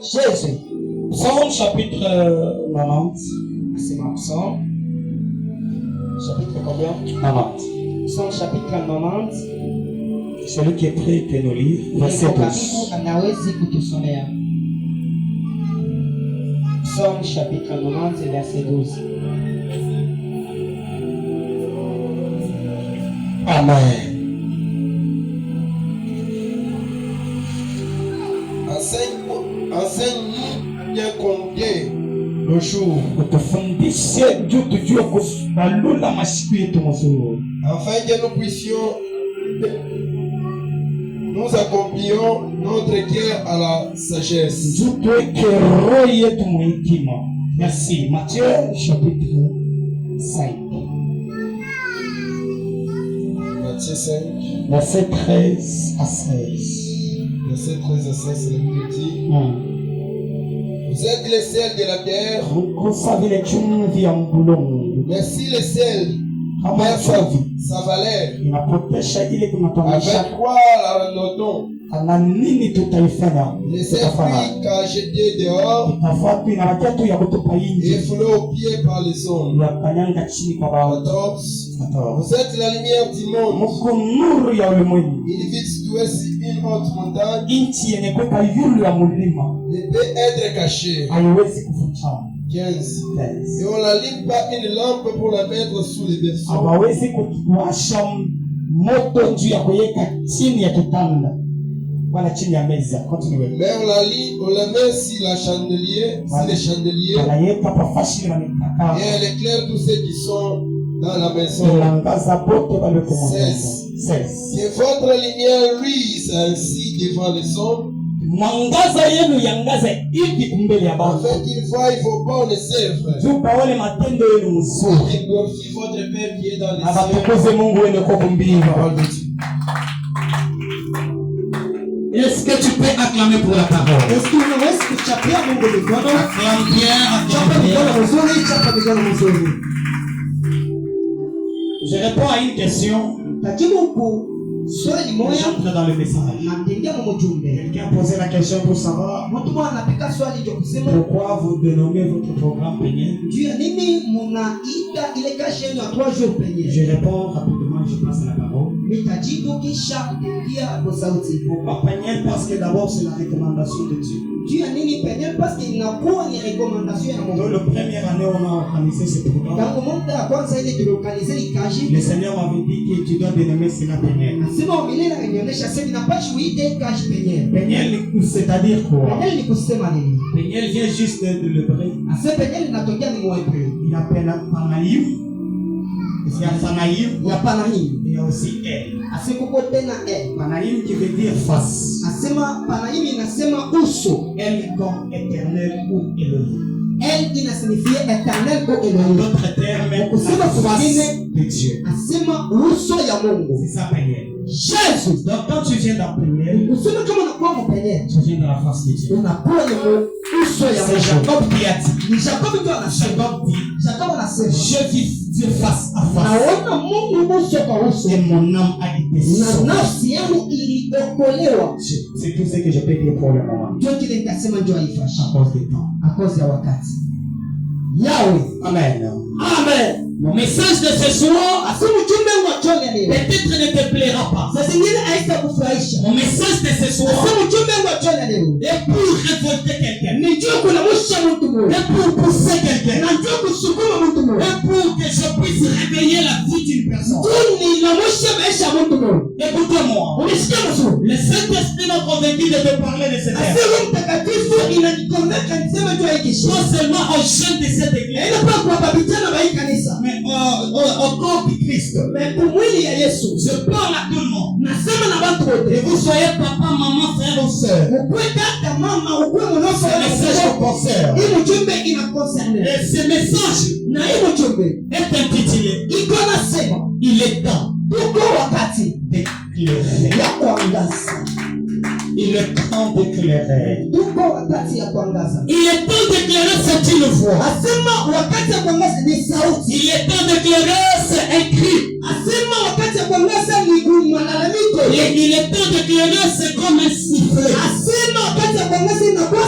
Jésus. Psaume chapitre 90. C'est mon psaume. Chapitre combien? 90. Psaume chapitre 90. Celui qui est prêt peut nous lire. Verset 12. Anawezi kutusomea. Psaume chapitre 90 verset 12. Amen. Enseigne-nous à bien compter le jour, afin que nous puissions nous accomplir notre guerre à la sagesse. Merci. Matthieu chapitre 5. Matthieu 5, Verset 13 à 16. verset 13 à 16, la Bible dit: Vous êtes les sels de la terre. Merci les sels. Perd sa valeur. Avec quoi la rendons-nous? Les fruits qu'a jeté dehors et foulés aux pieds par les hommes. 14. Vous êtes la lumière du monde. Il vit situé sur une haute montagne. Ne peut être caché. 15. Et on n'allume pas une lampe pour la mettre sous les berceaux. Mais on la met sur la chandelier, sur les chandeliers, et elle éclaire tous ceux qui sont dans la maison. 16. Que votre lumière luise ainsi devant les hommes, afin qu'ils voient vos bonnes œuvres et glorifient votre Père qui est dans les cieux. Parole de Dieu. Est-ce que tu peux acclamer pour la parole? Est-ce que unaweza kuchapia Mungu mikono? Acclame bien, Chapa acclame mikono bien. mzuri, chapa mikono mzuri. Je réponds à une question. Tajibu swali moja J'entre dans le message. na mtingia mjumbe. Quelqu'un a posé la question pour savoir Mtu mmoja anapika swali ndio kusema pourquoi vous dénommez votre programme Peniel. juu ya nini mnaita ile kazi yenu ya 3 jours penye. Je réponds rapidement, je passe à la parole. Nitajibu kisha kuingia kwa sauti. Pourquoi Peniel? Parce que d'abord c'est la recommandation de Dieu. Juu ya nini penye? Parce que inakuwa ni recommandation ya Dans Mungu. la première année on a organisé ce programme. Tangu mwaka ya kwanza ile tulokalize ikaji. Le Seigneur m'avait dit que tu dois dénommer cela Peniel. Nasema umilela nionyesha sasa inapashi uite kaji penye. Peniel c'est-à-dire quoi? Penye ni kusema nini? Peniel vient juste de l'hébreu. Ase penye linatokea ni mwebreu. Il appelle Panaïm. Il y a Panaïm. Ya Panaim. Il y a aussi El. Ase kuko tena Panaïm qui veut dire face. Asema Panaim inasema uso. El comme éternel ou Elohim. El inasinifia eternel ou En Elohim. d'autres termes, Kusema la face kwingine de Dieu. asema uso ya Mungu. C'est ça Peniel. Jésus. Donc quand tu viens dans Peniel, Useme kama unakuwa mpenye. tu viens dans la face de Dieu. Unakuwa ni uso ya C'est Mungu. Jacob qui a dit. Ni Jacob ndio anasema. Jacob dit, Jacob anasema. je vis Dieu face à face. Naona Mungu uso kwa uso. Et mon âme a été Na sauvée. nafsi yangu iliokolewa. C'est tout ce que je peux dire pour le moment. Ndio kile nikasema ndio haifai. À cause du temps. A cause ya wakati. Yawe. Amen. Amen. Mon message de ce soir, Asema ujumbe wa jioni leo. peut-être ne te plaira pas. Saa zingine haitakufurahisha. Mon message de ce soir Asema ujumbe wa jioni leo. est pour révolter quelqu'un. Nijue kulamusha mtu mmoja. Et pour pousser quelqu'un. Na ndio kusukuma mtu mmoja. Et pour que je puisse réveiller la vie d'une personne. Nilamusha maisha ya mtu mmoja. Écoutez-moi. Unisikia mzuri? Le Saint-Esprit m'a convaincu de te parler de ce thème. Asema mtakatifu inanikonveka niseme juu ya hiki. Non seulement aux jeunes de cette église, Ila pia kwa babijana wa hii kanisa. mais au corps du Christ. Mais kwa mwili ya Yesu. Je parle à tout le monde. Nasema na watu wote. Et vous soyez papa, maman, frère ou soeur. Ukwe dada mama, ukwe mnoso Ce message vous concerne. hii ujumbe inakoncerne. Et ce message Na hii ujumbe est intitulé iko nasema Il est temps tuko wakati d'éclairer. ya kuangaza. Il est temps d'éclairer. Tuko wakati ya kuangaza. Il est temps d'éclairer ce qu'il voit. Asema wakati ya kuangaza ni sauti. Il est temps d'éclairer ce écrit. Asema wakati ya kuangaza ni malalamiko. Et il est temps d'éclairer ce comme un sifflet. Asema wakati ya kuangaza inakuwa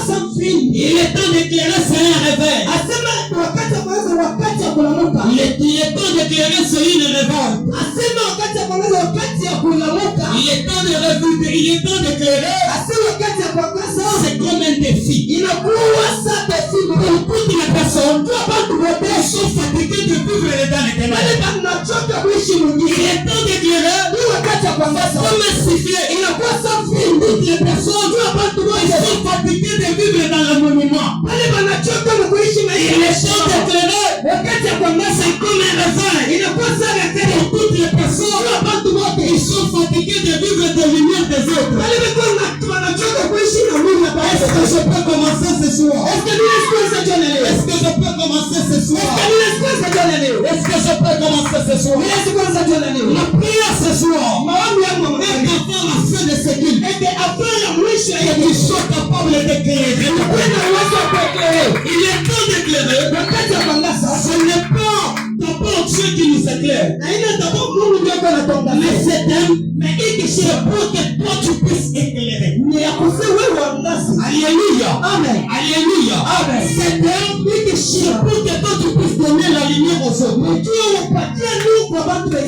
Il est temps d'éclairer, c'est un réveil. Asema wakati wa kwanza wakati ya kulamuka. Il est temps d'éclairer, c'est une révolte. Asema wakati ya kwanza wakati ya kulamuka. Il est temps de réveiller, il est temps d'éclairer. Asema wakati ya kwanza c'est comme un défi. Inakuwa sa défi pour toutes les personnes qui sont fatiguées de vivre dans les ténèbres. Wale wanachoka kuishi mwingine. Il est temps d'éclairer. Ni wakati ya kwanza comme un sifflet. Inakuwa sa toutes les personnes qui sont fatiguées de vivre dans le monument. Wale wanachoka kuishi maisha. Il est temps d'éclairer. Wakati ya kwanza c'est comme un réveil. Inakuwa sa réveil pour toutes les personnes qui sont fatiguées de vivre des lumières des autres. Wale wanachoka kuishi na Mungu hapa. Est-ce que je peux commencer ce soir? Est-ce que nous est-ce que je peux commencer ce soir? Est-ce que je peux commencer ce soir? La prière ce soir est avant la fin de ce culte. Et qu'ils soient capables d'éclairer. Il est temps d'éclairer. Ce n'est pas d'abord Dieu qui nous éclaire. Mais c'est pour que toi tu puisses éclairer. Alléluia. Amen. Alléluia. Amen. C'est pour que toi tu puisses donner la lumière aux autres.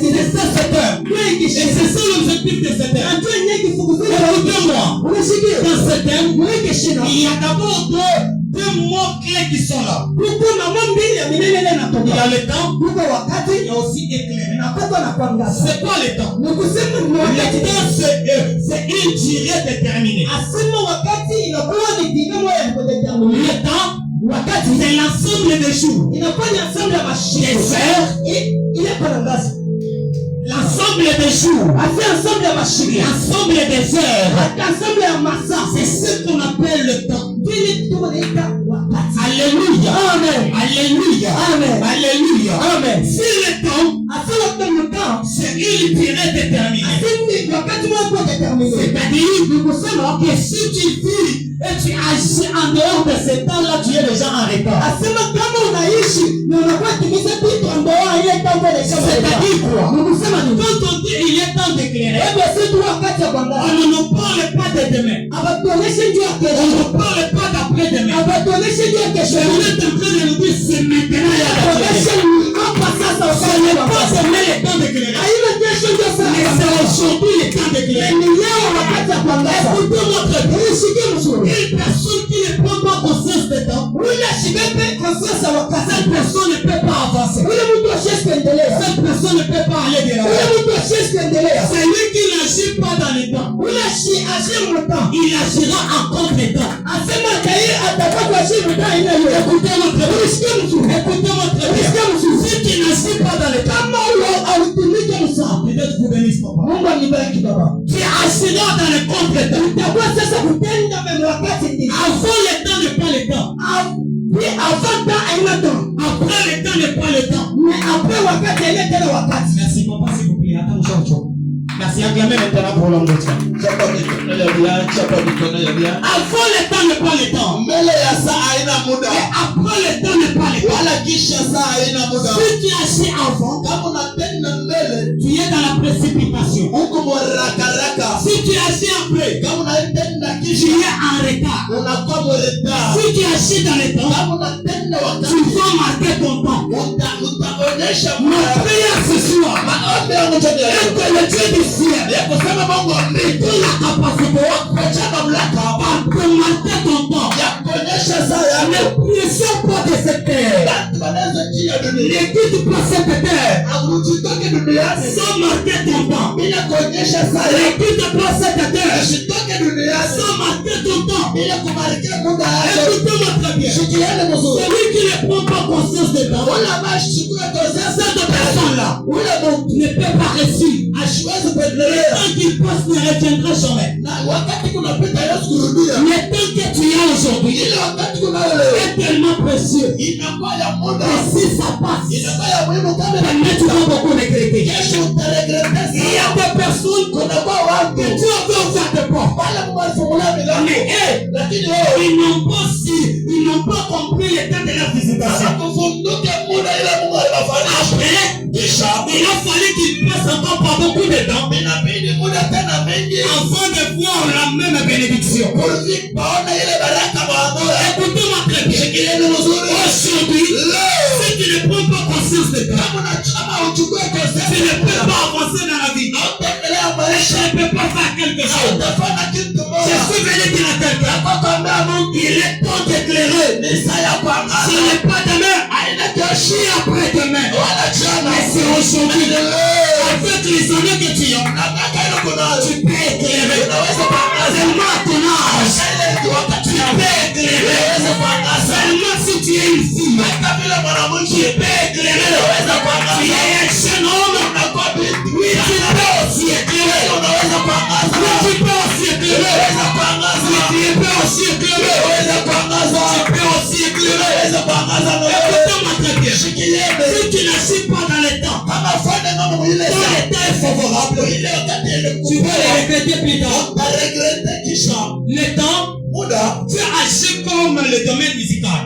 C'est ça cette heure. Et c'est ça l'objectif de cette heure. Écoutez-moi. Dans cette heure, il y a d'abord deux mots clés qui sont là. Il y a le temps. Il y a aussi éclairé. C'est quoi le temps? Le temps c'est une durée déterminée. Le temps c'est l'ensemble des jours. Des heures. L'ensemble des jours. L'ensemble des heures. C'est ce qu'on appelle le temps. Alléluia. Amen. Alléluia. Amen. Alléluia. Amen. Si le temps c'est une durée déterminée. C'est-à-dire que si tu vis et tu agis en dehors de ce temps-là, tu es déjà en retard. C'est-à-dire quoi? Quand on dit il est temps d'éclairer, on ne nous parle pas de demain. On ne nous parle pas d'après-demain. On est en train de nous dire c'est maintenant. Ce n'est pas seulement le temps d'éclairer, mais c'est aujourd'hui le temps d'éclairer. Écoutez-moi très bien. Une personne qui ne prend pas conscience de temps, cette personne ne peut pas avancer. Cette personne ne peut pas aller de l'avant. C'est lui qui n'agit pas dans le temps. Il agira en contre-temps. Écoutez-moi très bien. Si tu n'agis pas dans le temps, peut-être vous bénissez papa. Tu agiras dans le contre-temps. Avant le temps n'est pas le temps. Après le temps n'est pas le temps. Merci papa, s'il vous plaît. Attends, merci, acclamez maintenant pour l'homme de Dieu. Avant le temps n'est pas le temps. Et après le temps n'est pas le temps. Si tu agis avant, tu es dans la précipitation. Si tu agis après, tu es en retard. Si tu agis dans le temps, tu vas marquer ton temps. Ma prière ce soir est que le Dieu du ciel ait la capacité de marquer ton temps. Ne pressons pas de cette terre. Ne quitte pas cette terre sans marquer ton temps. Ne quitte pas cette terre sans marquer ton temps. Écoutez-moi très bien. Celui qui ne prend pas conscience de temps, cette personne-là ne peut pas réussir. Le temps qu'il passe ne reviendra jamais. Le temps que tu as aujourd'hui est tellement précieux. Et si ça passe, tu vas beaucoup regretter. Il y a des personnes que tu as ouvert des portes. Mais ils n'ont pas compris le temps de la visitation. Après, il a fallu qu'ils passent encore par beaucoup de temps avant de voir la même bénédiction. Écoutez-moi Aujourd'hui, si tu ne prends pas conscience de toi, tu ne peux pas avancer dans la vie. Je ne peux pas faire quelque chose. Je suis venu dire à quelqu'un, il est temps d'éclairer. Ce n'est pas demain, ni après-demain, mais c'est aujourd'hui. Avec les années que tu as, tu peux éclairer. Seulement à ton âge, tu peux éclairer. Seulement si tu es une fille, tu peux éclairer. Tu es un jeune homme, oui, tu peux aussi éclairer. Oui, tu peux aussi éclairer. Oui, tu peux aussi éclairer. Tu peux aussi éclairer. Écoutez-moi très bien. Si tu n'agis pas dans le temps, quand le temps est favorable, tu vas le regretter plus tard. Le temps, tu agis comme le domaine musical.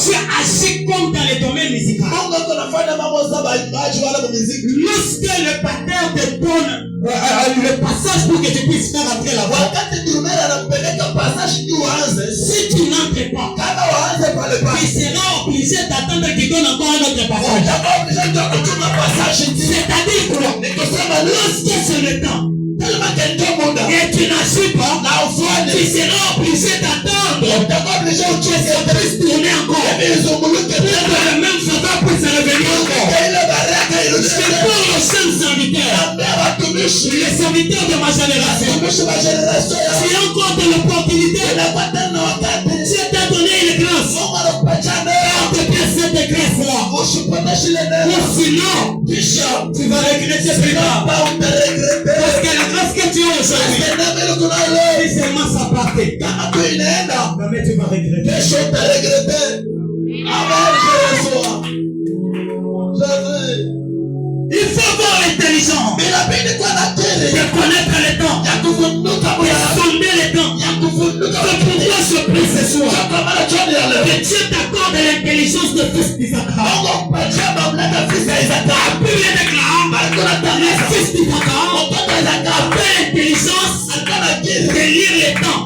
Tu agis comme dans le domaine musical. Lorsque le pasteur te donne le passage pour que tu puisses faire entrer la voix, si tu n'entres pas, il sera obligé d'attendre qu'il donne encore un autre passage. C'est-à-dire que lorsque c'est le temps et tu n'agis pas, tu seras obligé d'attendre que ça puisse tourner encore. Que le même savant puisse revenir encore. Je parle aux jeunes serviteurs, les serviteurs de ma génération. Tu as encore de l'opportunité. Dieu t'a donné une grâce. Garde bien cette grâce-là. Ou sinon, tu vas regretter plus tard. Parce que la grâce que tu as aujourd'hui, si seulement ça partait, mais tu vas regretter. Il faut avoir l'intelligence de connaître le temps, de sonder le temps. C'est pourquoi je prie ce soir que Dieu t'accorde l'intelligence de fils d'Isaac. Après les déclarants, les fils d'Isaac appellent l'intelligence de lire le temps.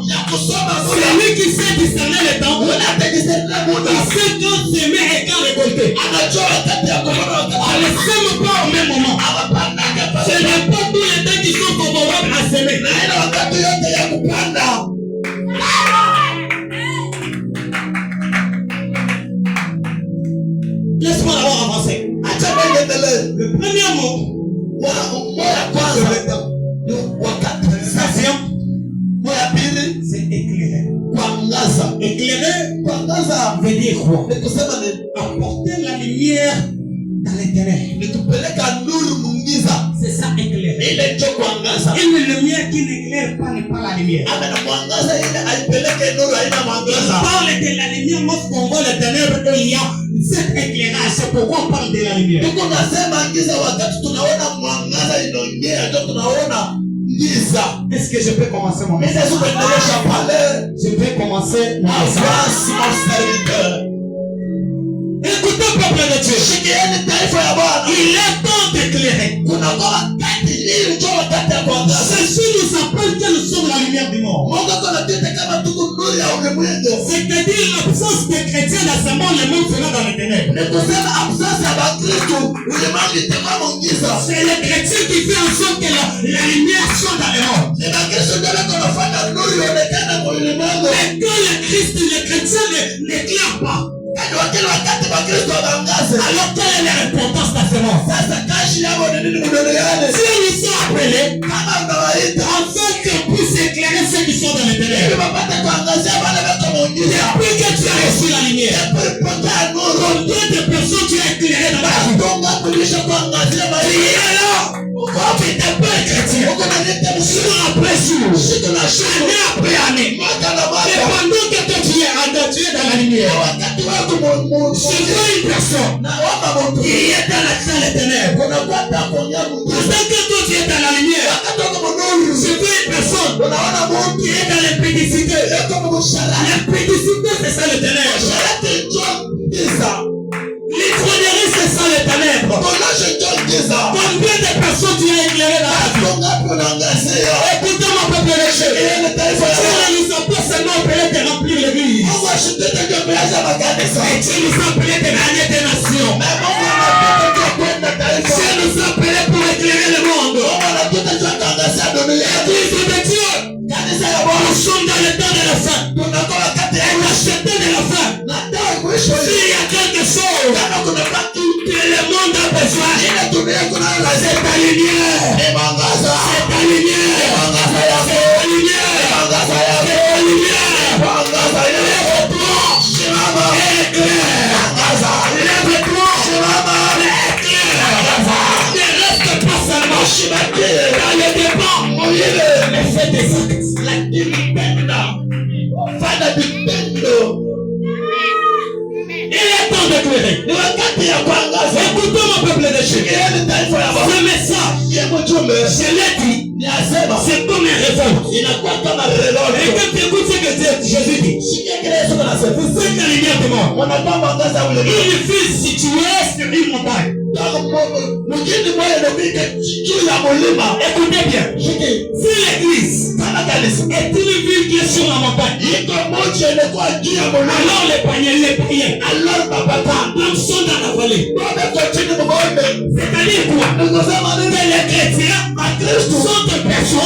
C'est lui qui sait discerner le temps. Il sait quand s'aimer et quand récolter. On ne s'aime pas au même moment. Ce n'est pas tous les temps qui sont favorables à s'aimer. Laisse-moi d'abord avancer. Le premier mot, c'est éclairer. Éclairer veut dire quoi? Apporter la lumière dans les ténèbres. C'est ça éclairer. Une lumière qui n'éclaire pas n'est pas la lumière. Il parle de la lumière lorsqu'on voit les ténèbres, il y a cet éclairage. C'est pourquoi on parle de la lumière. Est-ce que je peux commencer mon message? Je vais commencer mon message. Écoutez, peuple de Dieu, il est temps d'éclairer. Jésus nous appelle que nous sommes la lumière du monde. C'est-à-dire l'absence des chrétiens dans ce monde, le monde sera dans les ténèbres. C'est les chrétiens qui font en sorte que la lumière soit dans le monde. Mais quand le Christ, les chrétiens n'éclairent pas, alors quelle est l'importance de ce monde? Si nous sommes appelés afin qu'on puisse éclairer ceux qui sont dans les ténèbres, depuis que tu as reçu la lumière, combien de personnes tu as éclairé dans la vie? Il est là. Quand tu n'es pas chrétien, jour après jour, année après année, et pendant que toi tu es dans la lumière, je vois une personne qui est dans la salle des ténèbres. Pendant que toi tu es dans la lumière, je vois une personne qui est dans l'impudicité. L'impudicité, c'est ça le ténèbre. L'ivronnerie, c'est ça les ténèbres. Combien de personnes tu as éclairé dans la vie? Écoutez mon peuple de Dieu. Tu ne nous as pas seulement appelé tes Et Dieu nous a appelés de gagner des nations. Dieu nous a appelés pour éclairer le monde. L'église de Dieu. Nous sommes dans le temps de la fin. Et l'acheter de la fin. S'il y a quelque chose que le monde a besoin, c'est ta lumière. C'est ta lumière. C'est ta lumière. Dans le débat, mais fais des actes. Il est temps d'éclairer. Écoutez mon peuple de Dieu. Ce message, je l'ai dit, c'est comme un révolte. Et quand tu écoutes ce que Jésus dit, vous êtes la lumière du monde. Une ville située sur une montagne. Écoutez bien. Si l'église est une ville qui est sur la montagne, alors les païens sont dans la vallée. C'est-à-dire quoi? Que les chrétiens sont